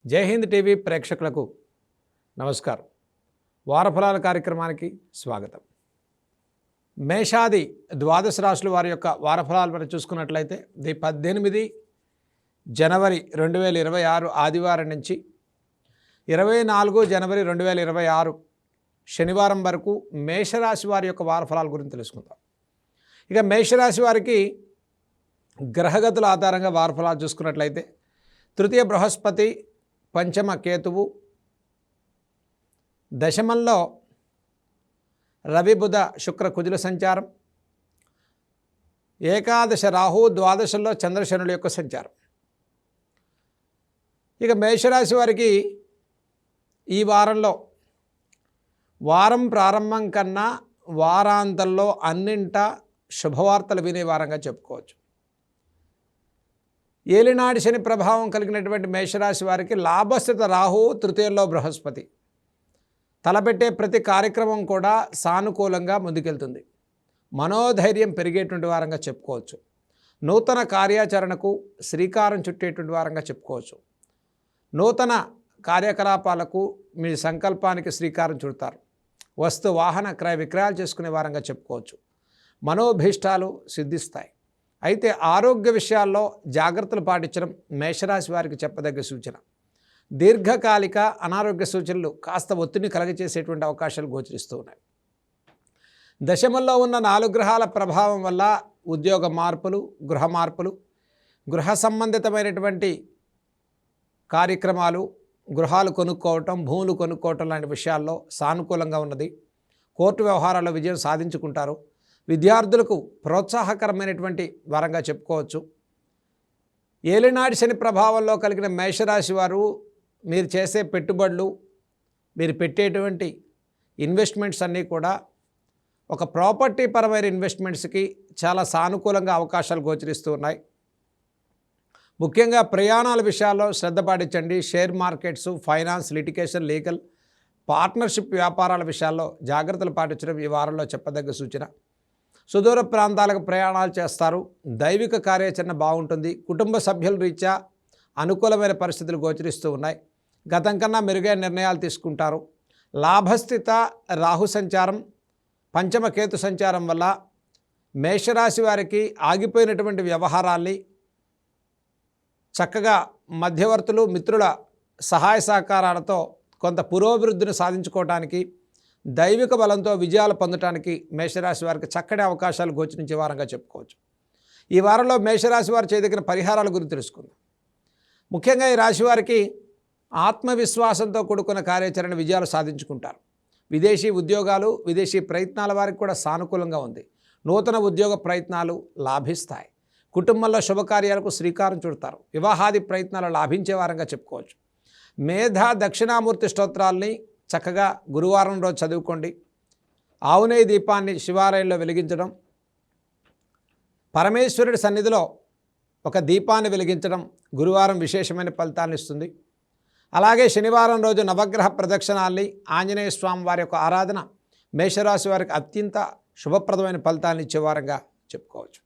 జై హింద్ టీవీ ప్రేక్షకులకు నమస్కారం. వారఫలాల కార్యక్రమానికి స్వాగతం. మేషాది ద్వాదశ రాశుల వారి యొక్క వారఫలాలు మనం చూసుకున్నట్లయితే 18 జనవరి 2026 ఆదివారం నుంచి 24 జనవరి 2026 శనివారం వరకు మేషరాశి వారి యొక్క వారఫలాల గురించి తెలుసుకుందాం. ఇక మేషరాశి వారికి గ్రహగతుల ఆధారంగా వారఫలాలు చూసుకున్నట్లయితే తృతీయ బృహస్పతి, పంచమ కేతువు, దశమంలో రవి బుధ శుక్ర కుజుల సంచారం, ఏకాదశ రాహు, ద్వాదశంలో చంద్రశనుల యొక్క సంచారం. ఇక మేషరాశి వారికి ఈ వారంలో వారం ప్రారంభం కన్నా వారాంతంలో అన్నింటా శుభవార్తలు వినే వారంగా చెప్పుకోవచ్చు. ఏలినాటి శని ప్రభావం కలిగినటువంటి మేషరాశి వారికి లాభస్థిత రాహు, తృతీయంలో బృహస్పతి, తలపెట్టే ప్రతి కార్యక్రమం కూడా సానుకూలంగా ముందుకెళ్తుంది. మనోధైర్యం పెరిగేటువంటి వారంగా చెప్పుకోవచ్చు. నూతన కార్యాచరణకు శ్రీకారం చుట్టేటువంటి వారంగా చెప్పుకోవచ్చు. నూతన కార్యకలాపాలకు మీ సంకల్పానికి శ్రీకారం చుడతారు. వస్తు వాహన క్రయ విక్రయాలు చేసుకునే వారంగా చెప్పుకోవచ్చు. మనోభీష్టాలు సిద్ధిస్తాయి. అయితే ఆరోగ్య విషయాల్లో జాగ్రత్తలు పాటించడం మేషరాశి వారికి చెప్పదగ్గ సూచన. దీర్ఘకాలిక అనారోగ్య సూచనలు కాస్త ఒత్తిడిని కలగచేసేటువంటి అవకాశాలు గోచరిస్తూ ఉన్నాయి. దశమంలో ఉన్న 4 గ్రహాల ప్రభావం వల్ల ఉద్యోగ మార్పులు, గృహ మార్పులు, గృహ సంబంధితమైనటువంటి కార్యక్రమాలు, గృహాలు కొనుక్కోవటం, భూములు కొనుక్కోవటం లాంటి విషయాల్లో సానుకూలంగా ఉన్నది. కోర్టు వ్యవహారాల్లో విజయం సాధించుకుంటారు. విద్యార్థులకు ప్రోత్సాహకరమైనటువంటి వారంగా చెప్పుకోవచ్చు. ఏలినాటి శని ప్రభావంలో కలిగిన మేషరాశి వారు మీరు చేసే పెట్టుబడులు, మీరు పెట్టేటువంటి ఇన్వెస్ట్మెంట్స్ అన్నీ కూడా ఒక ప్రాపర్టీ పరమైన ఇన్వెస్ట్మెంట్స్కి చాలా సానుకూలంగా అవకాశాలు గోచరిస్తూ ఉన్నాయి. ముఖ్యంగా ప్రయాణాల విషయాల్లో శ్రద్ధ పాటించండి. Share markets, finance, litigation, legal, partnership వ్యాపారాల విషయాల్లో జాగ్రత్తలు పాటించడం ఈ వారంలో చెప్పదగ్గ సూచన. సుదూర ప్రాంతాలకు ప్రయాణాలు చేస్తారు. దైవిక కార్యాచరణ బాగుంటుంది. కుటుంబ సభ్యుల రీత్యా అనుకూలమైన పరిస్థితులు గోచరిస్తూ ఉన్నాయి. గతం కన్నా మెరుగైన నిర్ణయాలు తీసుకుంటారు. లాభస్థిత రాహు సంచారం, పంచమ కేతు సంచారం వల్ల మేషరాశి వారికి ఆగిపోయినటువంటి వ్యవహారాల్ని చక్కగా మధ్యవర్తులు, మిత్రుల సహాయ సహకారాలతో కొంత పురోభివృద్ధిని సాధించుకోవడానికి, దైవిక బలంతో విజయాలు పొందడానికి మేషరాశి వారికి చక్కటి అవకాశాలు గోచరించే వారంగా చెప్పుకోవచ్చు. ఈ వారంలో మేషరాశి వారు చేయదగిన పరిహారాల గురించి తెలుసుకుందాం. ముఖ్యంగా ఈ రాశి వారికి ఆత్మవిశ్వాసంతో కూడుకున్న కార్యాచరణ విజయాలు సాధించుకుంటారు. విదేశీ ఉద్యోగాలు, విదేశీ ప్రయత్నాల వారికి కూడా సానుకూలంగా ఉంది. నూతన ఉద్యోగ ప్రయత్నాలు లాభిస్తాయి. కుటుంబంలో శుభకార్యాలకు శ్రీకారం చుడతారు. వివాహాది ప్రయత్నాలు లాభించే వారంగా చెప్పుకోవచ్చు. మేధా దక్షిణామూర్తి స్తోత్రాల్ని చక్కగా గురువారం రోజు చదువుకోండి. ఆవునేయి దీపాన్ని శివాలయంలో వెలిగించడం, పరమేశ్వరుడి సన్నిధిలో ఒక దీపాన్ని వెలిగించడం గురువారం విశేషమైన ఫలితాలను ఇస్తుంది. అలాగే శనివారం రోజు నవగ్రహ ప్రదక్షిణాల్ని, ఆంజనేయ స్వామి వారి యొక్క ఆరాధన మేషరాశి వారికి అత్యంత శుభప్రదమైన ఫలితాలను ఇచ్చే వారంగా చెప్పుకోవచ్చు.